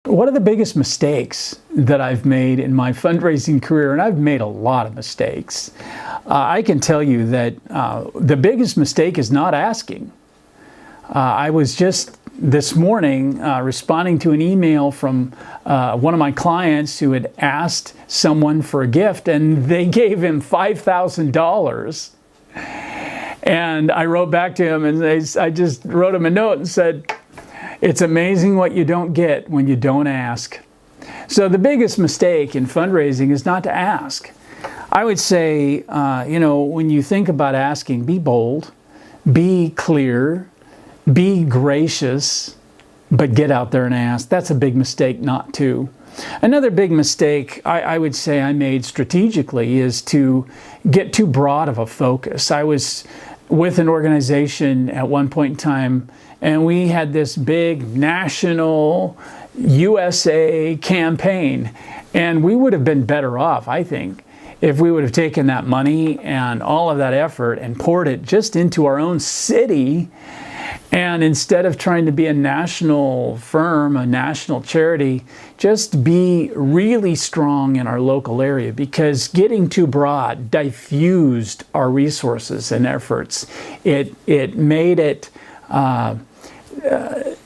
One of the biggest mistakes that I've made in my fundraising career, and I've made a lot of mistakes, I can tell you that the biggest mistake is not asking. I was just this morning responding to an email from one of my clients who had asked someone for a gift, and they gave him $5,000. And I wrote back to him, and I just wrote him a note and said, "It's amazing what you don't get when you don't ask." So the biggest mistake in fundraising is not to ask. I would say, when you think about asking, be bold, be clear, be gracious, but get out there and ask. That's a big mistake not to. Another big mistake I would say I made strategically is to get too broad of a focus. I was with an organization at one point in time, and we had this big national USA campaign, and we would have been better off, I think, if we would have taken that money and all of that effort and poured it just into our own city. And instead of trying to be a national firm, a national charity, just be really strong in our local area, because getting too broad diffused our resources and efforts. It made it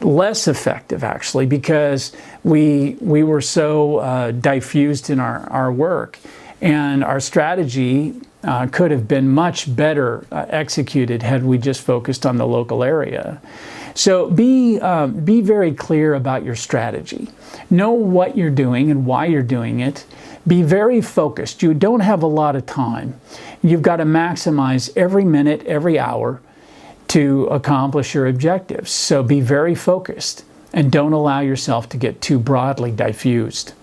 less effective, actually, because we were so diffused in our work. And our strategy could have been much better executed had we just focused on the local area. So be very clear about your strategy. Know what you're doing and why you're doing it. Be very focused. You don't have a lot of time. You've got to maximize every minute, every hour to accomplish your objectives. So be very focused and don't allow yourself to get too broadly diffused.